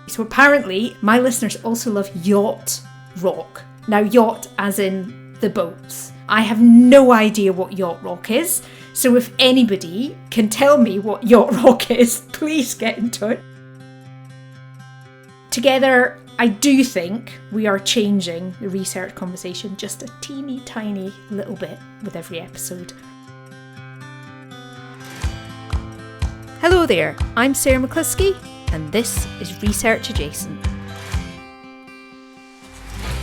So apparently my listeners also love yacht rock. Now, yacht as in the boats. I have no idea what yacht rock is. So if anybody can tell me what yacht rock is, please get in touch. Together, I do think we are changing the research conversation just a teeny tiny little bit with every episode. Hello there, I'm Sarah McCluskey and this is Research Adjacent.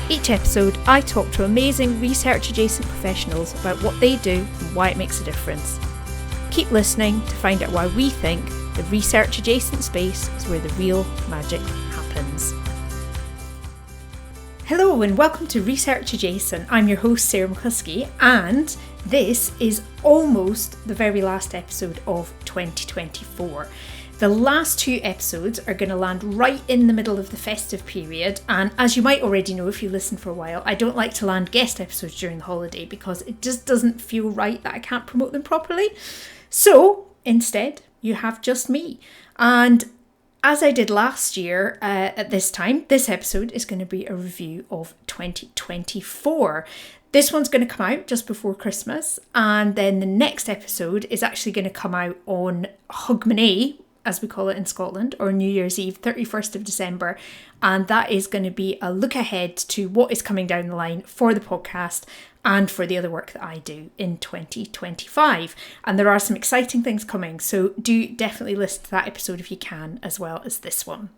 Each episode I talk to amazing research adjacent professionals about what they do and why it makes a difference. Keep listening to find out why we think the research adjacent space is where the real magic happens. Hello and welcome to Research Adjacent. I'm your host Sarah McCluskey and this is almost the very last episode of 2024. The last two episodes are going to land right in the middle of the festive period, and as you might already know if you listen for a while, I don't like to land guest episodes during the holiday because it just doesn't feel right that I can't promote them properly. So instead you have just me, and as I did last year at this time, this episode is going to be a review of 2024. This one's going to come out just before Christmas, and then the next episode is actually going to come out on Hogmanay, as we call it in Scotland, or New Year's Eve, 31st of December. And that is going to be a look ahead to what is coming down the line for the podcast and for the other work that I do in 2025. And there are some exciting things coming, so do definitely listen to that episode if you can, as well as this one.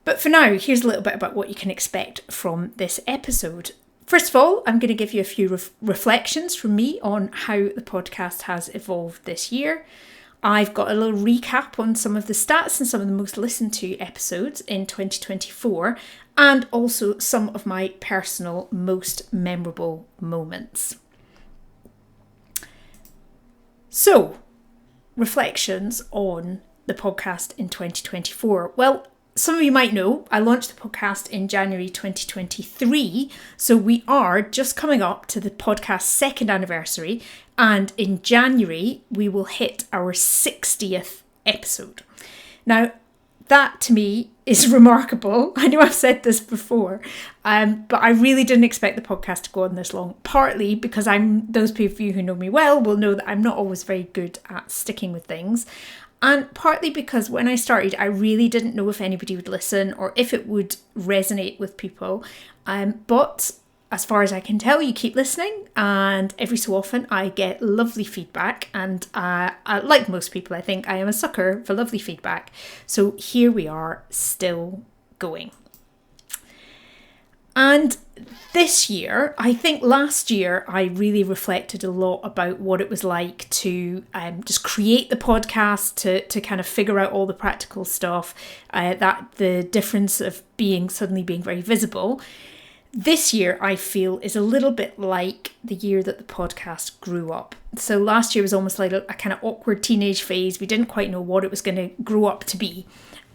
But for now, here's a little bit about what you can expect from this episode. First of all, I'm going to give you a few reflections from me on how the podcast has evolved this year. I've got a little recap on some of the stats and some of the most listened to episodes in 2024, and also some of my personal most memorable moments. So, reflections on the podcast in 2024. Well, some of you might know I launched the podcast in January 2023, so we are just coming up to the podcast's second anniversary, and in January we will hit our 60th episode. Now, that to me is remarkable. I know I've said this before, but I really didn't expect the podcast to go on this long, partly because those of you who know me well will know that I'm not always very good at sticking with things. And partly because when I started, I really didn't know if anybody would listen or if it would resonate with people. But as far as I can tell, you keep listening, and every so often I get lovely feedback. And like most people, I think I am a sucker for lovely feedback. So here we are, still going. And this year, I think last year, I really reflected a lot about what it was like to just create the podcast, to kind of figure out all the practical stuff, that the difference of suddenly being very visible. This year, I feel, is a little bit like the year that the podcast grew up. So last year was almost like a kind of awkward teenage phase. We didn't quite know what it was going to grow up to be.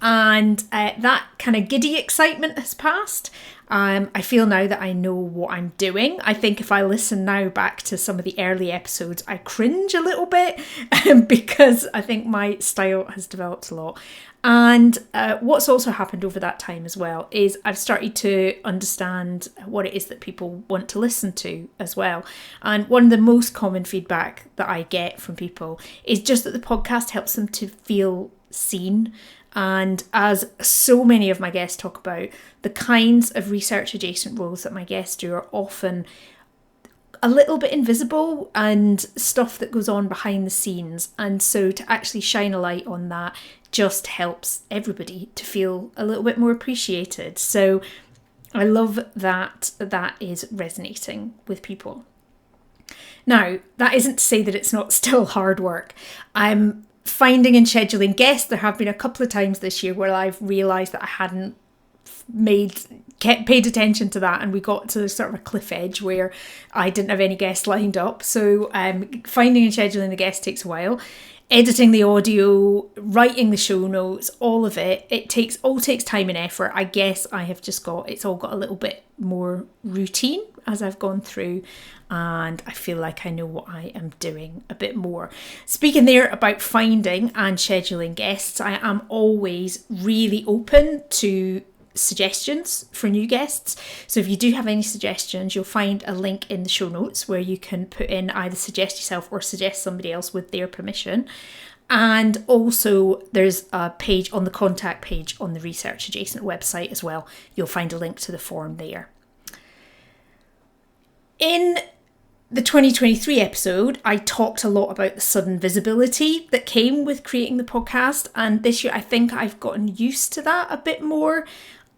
And that kind of giddy excitement has passed. I feel now that I know what I'm doing. I think if I listen now back to some of the early episodes, I cringe a little bit because I think my style has developed a lot. And what's also happened over that time as well is I've started to understand what it is that people want to listen to as well. And one of the most common feedback that I get from people is just that the podcast helps them to feel seen. And as so many of my guests talk about, the kinds of research adjacent roles that my guests do are often a little bit invisible and stuff that goes on behind the scenes. And so to actually shine a light on that just helps everybody to feel a little bit more appreciated. So I love that is resonating with people. Now, that isn't to say that it's not still hard work. I'm finding and scheduling guests. There have been a couple of times this year where I've realised that I hadn't paid attention to that, and we got to sort of a cliff edge where I didn't have any guests lined up. So finding and scheduling the guests takes a while. editing the audio, writing the show notes, all of it. It all takes time and effort. I guess it's all got a little bit more routine as I've gone through, and I feel like I know what I am doing a bit more. Speaking there about finding and scheduling guests, I am always really open to suggestions for new guests. So if you do have any suggestions, you'll find a link in the show notes where you can put in either suggest yourself or suggest somebody else with their permission. And also there's a page on the contact page on the Research Adjacent website as well. You'll find a link to the form there. In the 2023 episode, I talked a lot about the sudden visibility that came with creating the podcast. And this year, I think I've gotten used to that a bit more.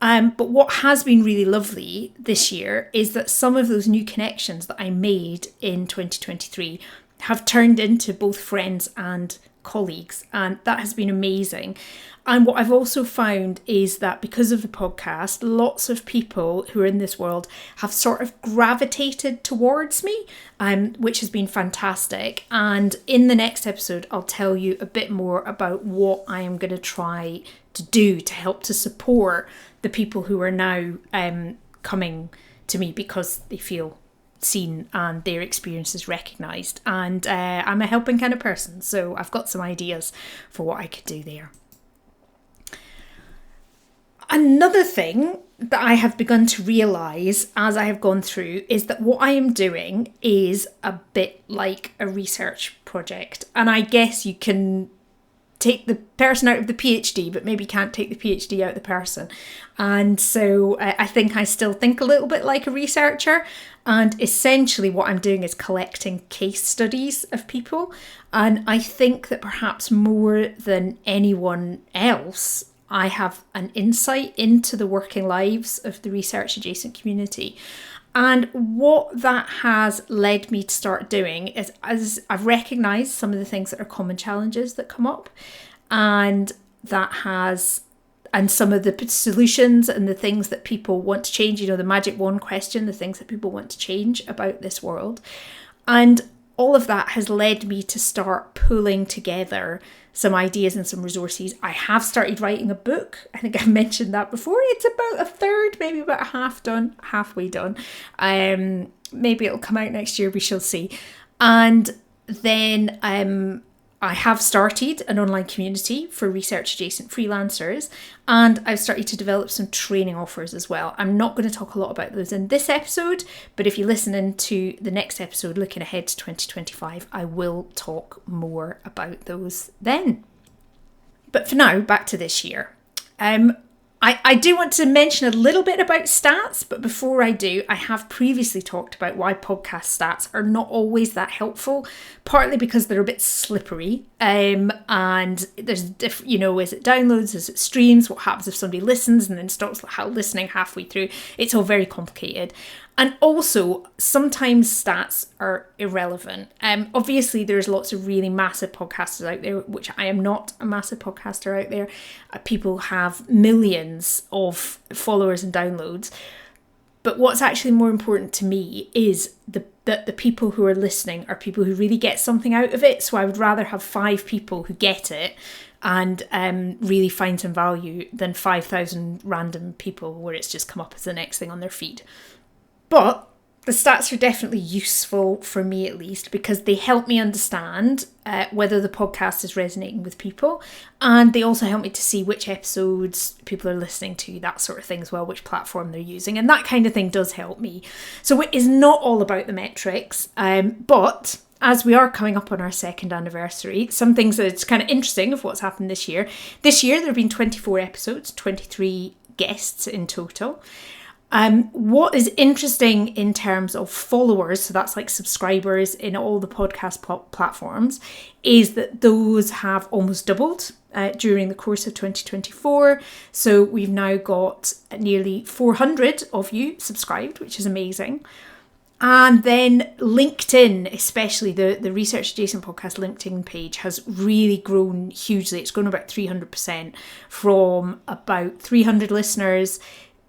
But what has been really lovely this year is that some of those new connections that I made in 2023 have turned into both friends and colleagues, and that has been amazing. And what I've also found is that because of the podcast, lots of people who are in this world have sort of gravitated towards me, which has been fantastic. And in the next episode, I'll tell you a bit more about what I am going to try to do to help to support the people who are now coming to me because they feel seen and their experience is recognised. And I'm a helping kind of person, so I've got some ideas for what I could do there. Another thing that I have begun to realise as I have gone through is that what I am doing is a bit like a research project. And I guess you can take the person out of the PhD, but maybe can't take the PhD out of the person. And so I think I still think a little bit like a researcher. And essentially what I'm doing is collecting case studies of people. And I think that perhaps more than anyone else, I have an insight into the working lives of the research adjacent community. And what that has led me to start doing is, as I've recognised some of the things that are common challenges that come up, and some of the solutions and the things that people want to change, the magic wand question, the things that people want to change about this world. And all of that has led me to start pulling together some ideas and some resources. I have started writing a book. I think I've mentioned that before. It's about a third, maybe about halfway done. Maybe it'll come out next year, we shall see. And then I have started an online community for research adjacent freelancers, and I've started to develop some training offers as well. I'm not going to talk a lot about those in this episode, but if you listen into the next episode looking ahead to 2025, I will talk more about those then. But for now, back to this year. I do want to mention a little bit about stats, but before I do, I have previously talked about why podcast stats are not always that helpful, partly because they're a bit slippery, and there's is it downloads, is it streams, what happens if somebody listens and then stops listening halfway through. It's all very complicated. And also, sometimes stats are irrelevant. Obviously, there's lots of really massive podcasters out there, which I am not a massive podcaster out there. People have millions of followers and downloads. But what's actually more important to me is that the people who are listening are people who really get something out of it. So I would rather have 5 people who get it and really find some value than 5,000 random people where it's just come up as the next thing on their feed. But the stats are definitely useful for me, at least, because they help me understand whether the podcast is resonating with people. And they also help me to see which episodes people are listening to, that sort of thing as well, which platform they're using. And that kind of thing does help me. So it is not all about the metrics. But as we are coming up on our 2nd anniversary, some things that's kind of interesting of what's happened this year. This year, there have been 24 episodes, 23 guests in total. What is interesting in terms of followers, so that's like subscribers in all the podcast platforms, is that those have almost doubled during the course of 2024. So we've now got nearly 400 of you subscribed, which is amazing. And then LinkedIn, especially the Research Adjacent Podcast LinkedIn page, has really grown hugely. It's grown about 300% from about 300 listeners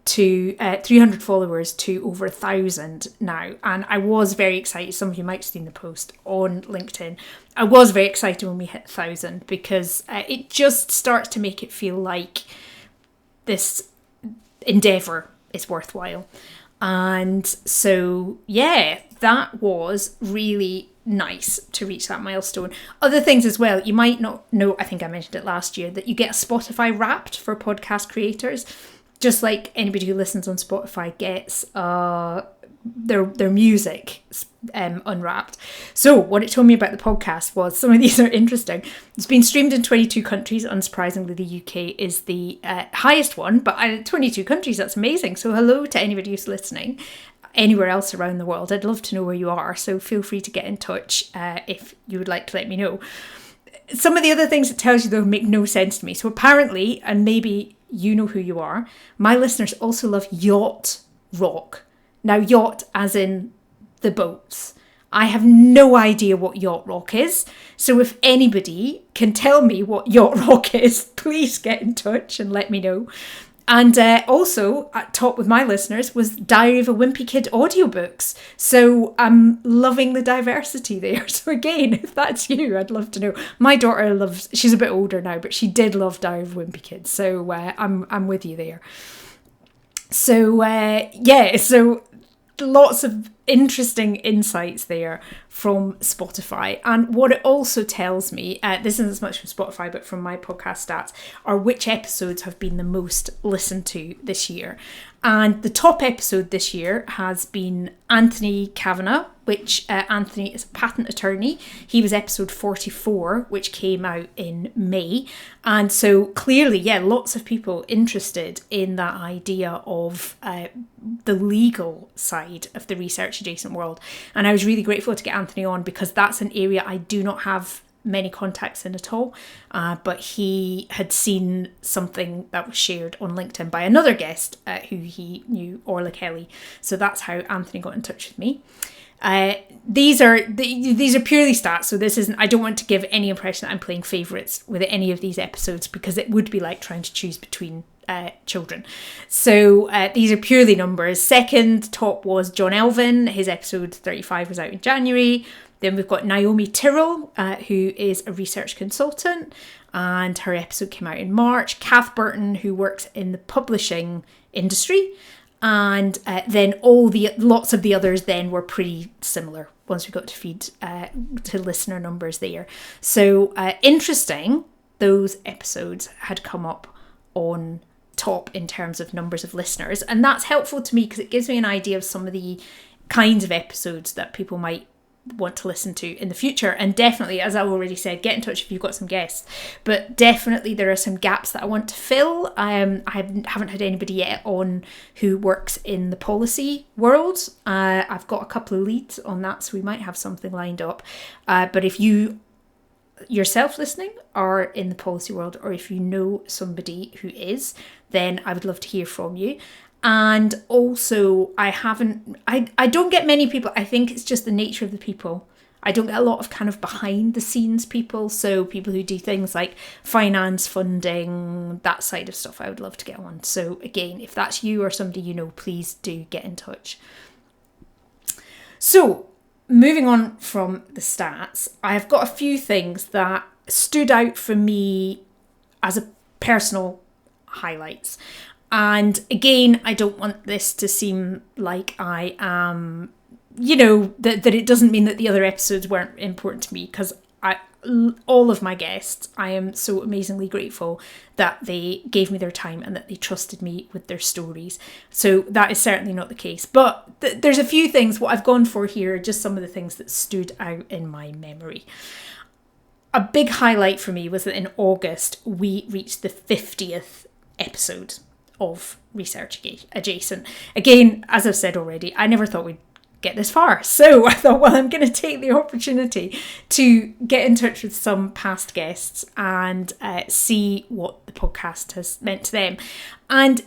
to 300 followers to over 1,000 now. And I was very excited. Some of you might have seen the post on LinkedIn. I was very excited when we hit 1,000 because it just starts to make it feel like this endeavour is worthwhile. And so, yeah, that was really nice to reach that milestone. Other things as well, you might not know, I think I mentioned it last year, that you get a Spotify Wrapped for podcast creators. Just like anybody who listens on Spotify gets their music unwrapped. So what it told me about the podcast was, some of these are interesting. It's been streamed in 22 countries. Unsurprisingly, the UK is the highest one, but 22 countries, that's amazing. So hello to anybody who's listening anywhere else around the world. I'd love to know where you are, so feel free to get in touch if you would like to let me know. Some of the other things it tells you, though, make no sense to me. So apparently, and maybe you know who you are, my listeners also love yacht rock. Now, yacht as in the boats. I have no idea what yacht rock is. So if anybody can tell me what yacht rock is, please get in touch and let me know. And also, at top with my listeners was Diary of a Wimpy Kid audiobooks. So I'm loving the diversity there. So again, if that's you, I'd love to know. My daughter loves, she's a bit older now, but she did love Diary of a Wimpy Kid. So I'm with you there. So yeah, so lots of interesting insights there from Spotify. And what it also tells me, this isn't as much from Spotify, but from my podcast stats, are which episodes have been the most listened to this year. And the top episode this year has been Anthony Kavanagh, which Anthony is a patent attorney. He was episode 44, which came out in May. And so clearly, yeah, lots of people interested in that idea of the legal side of the research adjacent world. And I was really grateful to get Anthony on because that's an area I do not have many contacts in at all, but he had seen something that was shared on LinkedIn by another guest who he knew, Orla Kelly. So that's how Anthony got in touch with me. These are purely stats, so this isn't, I don't want to give any impression that I'm playing favourites with any of these episodes because it would be like trying to choose between children. So these are purely numbers. Second top was John Elvin. His episode 35 was out in January. Then we've got Naomi Tyrrell, who is a research consultant, and her episode came out in March. Kath Burton, who works in the publishing industry, and then lots of the others then were pretty similar once we got to feed to listener numbers there. So interesting, those episodes had come up on top in terms of numbers of listeners, and that's helpful to me because it gives me an idea of some of the kinds of episodes that people might want to listen to in the future. And definitely, as I already said, get in touch if you've got some guests, but definitely there are some gaps that I want to fill. I haven't had anybody yet on who works in the policy world. I've got a couple of leads on that, so we might have something lined up, but if you yourself listening are in the policy world, or if you know somebody who is, then I would love to hear from you. And also, I don't get many people. I think it's just the nature of the people. I don't get a lot of kind of behind the scenes people. So people who do things like finance, funding, that side of stuff, I would love to get on. So again, if that's you or somebody you know, please do get in touch. So moving on from the stats, I've got a few things that stood out for me as a personal highlights. And again, I don't want this to seem like I am, that it doesn't mean that the other episodes weren't important to me, because all of my guests, I am so amazingly grateful that they gave me their time and that they trusted me with their stories. So that is certainly not the case. But there's a few things. What I've gone for here are just some of the things that stood out in my memory. A big highlight for me was that in August, we reached the 50th episode of Research Adjacent. Again, as I've said already, I never thought we'd get this far. So I thought, well, I'm going to take the opportunity to get in touch with some past guests and see what the podcast has meant to them. And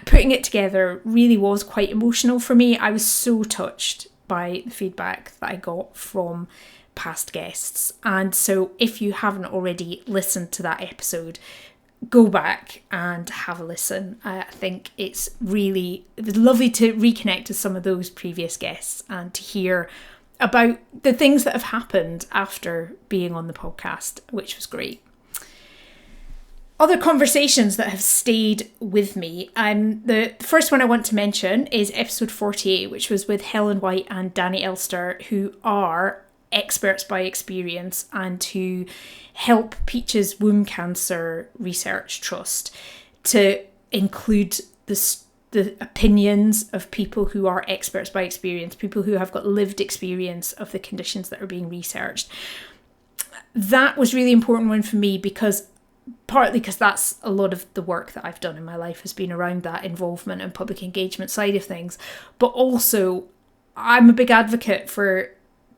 putting it together really was quite emotional for me. I was so touched by the feedback that I got from past guests. And so if you haven't already listened to that episode, go back and have a listen. I think it was lovely to reconnect with some of those previous guests and to hear about the things that have happened after being on the podcast, which was great. Other conversations that have stayed with me. The first one I want to mention is episode 48, which was with Helen White and Danny Elster, who are experts by experience and who help Peach's Womb Cancer Research Trust to include the opinions of people who are experts by experience, people who have got lived experience of the conditions that are being researched. That was really important one for me partly because that's a lot of the work that I've done in my life has been around that involvement and public engagement side of things. But also, I'm a big advocate for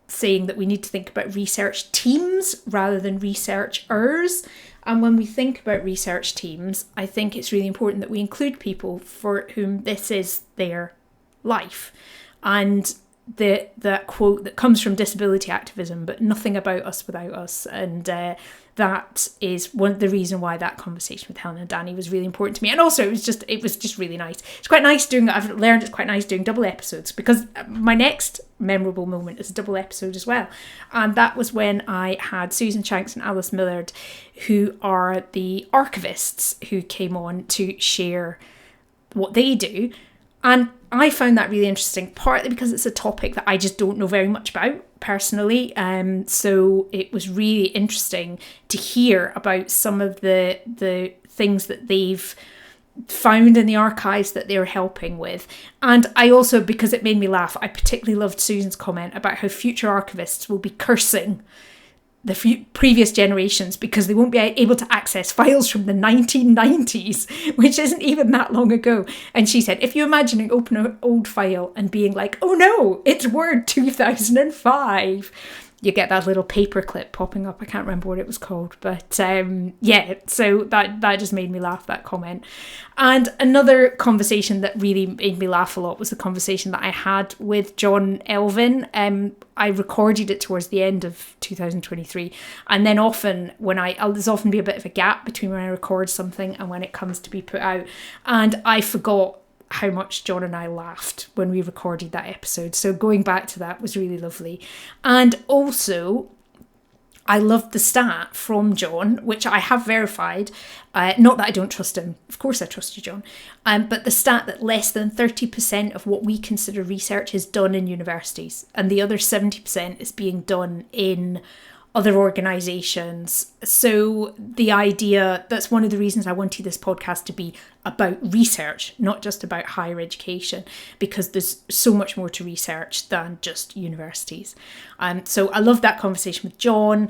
saying that we need to think about research teams rather than researchers. And when we think about research teams, I think it's really important that we include people for whom this is their life. And that quote that comes from disability activism, but nothing about us without us. And that is one of the reason why that conversation with Helen and Danny was really important to me. And also it was just really nice. It's quite nice I've learned it's quite nice doing double episodes, because my next memorable moment is a double episode as well. And that was when I had Susan Shanks and Alice Millard, who are the archivists, who came on to share what they do. And I found that really interesting, partly because it's a topic that I just don't know very much about personally. So it was really interesting to hear about some of the things that they've found in the archives that they're helping with. And I also, because it made me laugh, I particularly loved Susan's comment about how future archivists will be cursing the previous generations because they won't be able to access files from the 1990s, which isn't even that long ago. And she said, if you imagine open an old file and being like, oh no, it's Word 2005, you get that little paperclip popping up. I can't remember what it was called, but yeah, so that just made me laugh, that comment. And another conversation that really made me laugh a lot was the conversation that I had with John Elvin. I recorded it towards the end of 2023, and then often there's often be a bit of a gap between when I record something and when it comes to be put out, and I forgot how much John and I laughed when we recorded that episode. So going back to that was really lovely. And also, I loved the stat from John, which I have verified. Not that I don't trust him. Of course I trust you, John. But the stat that less than 30% of what we consider research is done in universities, and the other 70% is being done in other organisations. So the idea, that's one of the reasons I wanted this podcast to be about research, not just about higher education, because there's so much more to research than just universities. So I loved that conversation with John.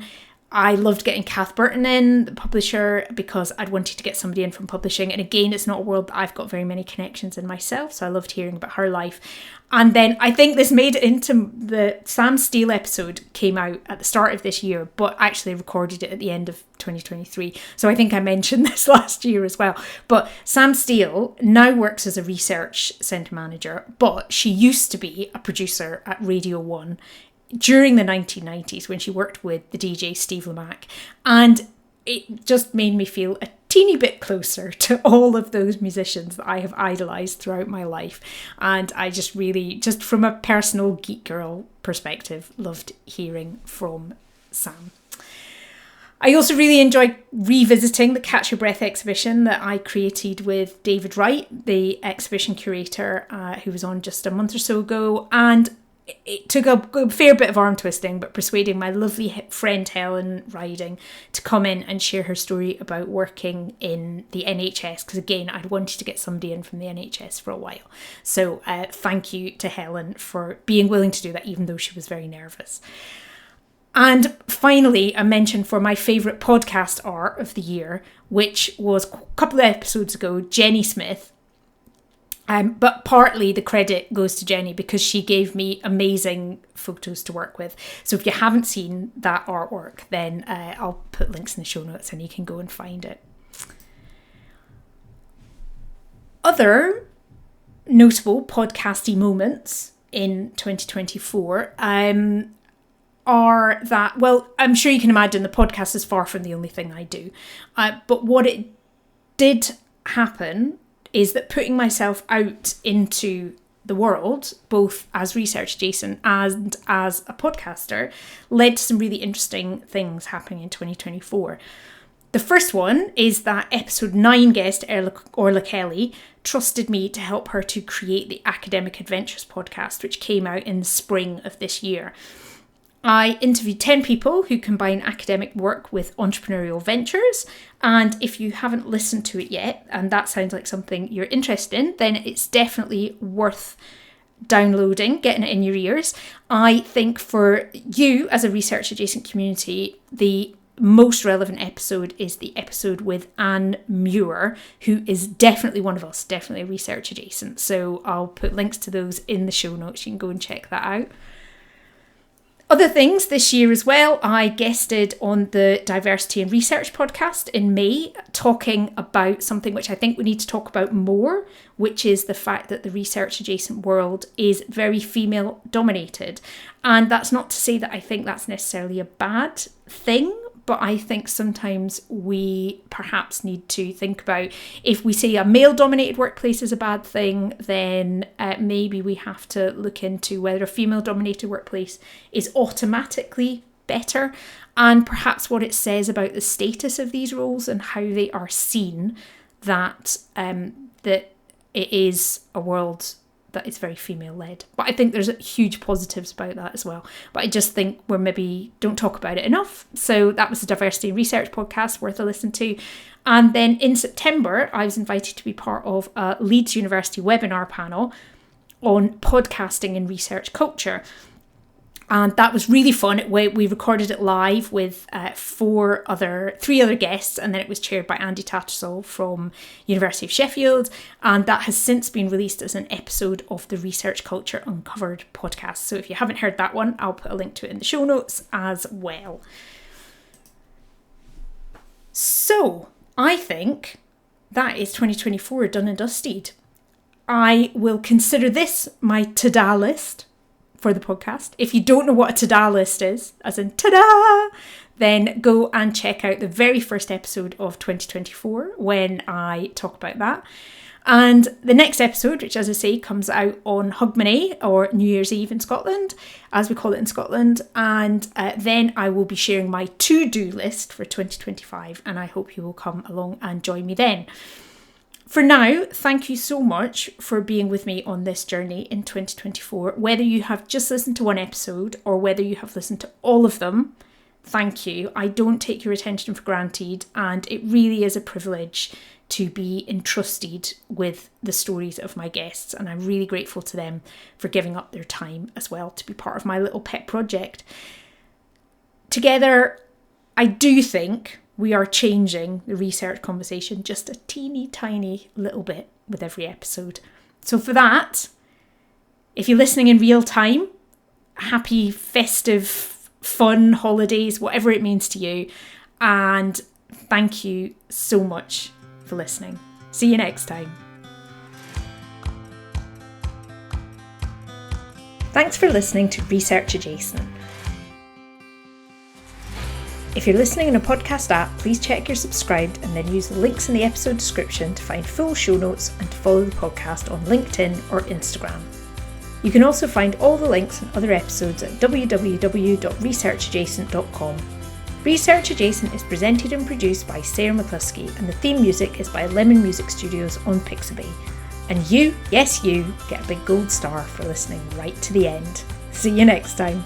I loved getting Kath Burton in, the publisher, because I'd wanted to get somebody in from publishing. And again, it's not a world that I've got very many connections in myself, so I loved hearing about her life. And then I think this made it into the Sam Steele episode, came out at the start of this year, but actually recorded it at the end of 2023. So I think I mentioned this last year as well. But Sam Steele now works as a research centre manager, but she used to be a producer at Radio 1 during the 1990s when she worked with the DJ Steve Lamacq. And it just made me feel a teeny bit closer to all of those musicians that I have idolised throughout my life. And I just really, just from a personal geek girl perspective, loved hearing from Sam. I also really enjoyed revisiting the Catch Your Breath exhibition that I created with David Wright, the exhibition curator, who was on just a month or so ago. And it took a fair bit of arm twisting, but persuading my lovely friend Helen Riding to come in and share her story about working in the NHS, because again, I'd wanted to get somebody in from the NHS for a while. So thank you to Helen for being willing to do that, even though she was very nervous. And finally, a mention for my favourite podcast art of the year, which was a couple of episodes ago, Jenny Smith. But partly the credit goes to Jenny because she gave me amazing photos to work with. So if you haven't seen that artwork, then I'll put links in the show notes and you can go and find it. Other notable podcasty moments in 2024 are that, well, I'm sure you can imagine the podcast is far from the only thing I do. But what it did happen is that putting myself out into the world, both as research adjacent and as a podcaster, led to some really interesting things happening in 2024. The first one is that episode 9 guest Orla Kelly trusted me to help her to create the Academic Adventures podcast, which came out in the spring of this year. I interviewed 10 people who combine academic work with entrepreneurial ventures. And if you haven't listened to it yet, and that sounds like something you're interested in, then it's definitely worth downloading, getting it in your ears. I think for you as a research adjacent community, the most relevant episode is the episode with Anne Muir, who is definitely one of us, definitely research adjacent. So I'll put links to those in the show notes. You can go and check that out. Other things this year as well, I guested on the Diversity and Research podcast in May, talking about something which I think we need to talk about more, which is the fact that the research adjacent world is very female dominated. And that's not to say that I think that's necessarily a bad thing, but I think sometimes we perhaps need to think about, if we say a male-dominated workplace is a bad thing, then maybe we have to look into whether a female-dominated workplace is automatically better, and perhaps what it says about the status of these roles and how they are seen, that that it is a world that is very female-led. But I think there's huge positives about that as well. But I just think we maybe don't talk about it enough. So that was the Diversity and Research podcast, worth a listen to. And then in September, I was invited to be part of a Leeds University webinar panel on podcasting and research culture. And that was really fun. We recorded it live with three other guests, and then it was chaired by Andy Tattersall from University of Sheffield. And that has since been released as an episode of the Research Culture Uncovered podcast. So if you haven't heard that one, I'll put a link to it in the show notes as well. So I think that is 2024 done and dusted. I will consider this my to-do list for the podcast. If you don't know what a to-do list is, as in ta-da, then go and check out the very first episode of 2024 when I talk about that. And the next episode, which as I say comes out on Hogmanay, or New Year's Eve in Scotland, as we call it in Scotland, and then I will be sharing my to-do list for 2025, and I hope you will come along and join me then. For now, thank you so much for being with me on this journey in 2024. Whether you have just listened to one episode or whether you have listened to all of them, thank you. I don't take your attention for granted, and it really is a privilege to be entrusted with the stories of my guests, and I'm really grateful to them for giving up their time as well to be part of my little pet project. Together, I do think we are changing the research conversation just a teeny tiny little bit with every episode. So for that, if you're listening in real time, happy, festive, fun holidays, whatever it means to you. And thank you so much for listening. See you next time. Thanks for listening to Research Adjacent. If you're listening in a podcast app, please check you're subscribed and then use the links in the episode description to find full show notes and to follow the podcast on LinkedIn or Instagram. You can also find all the links and other episodes at www.researchadjacent.com. Research Adjacent is presented and produced by Sarah McCluskey, and the theme music is by Lemon Music Studios on Pixabay. And you, yes you, get a big gold star for listening right to the end. See you next time.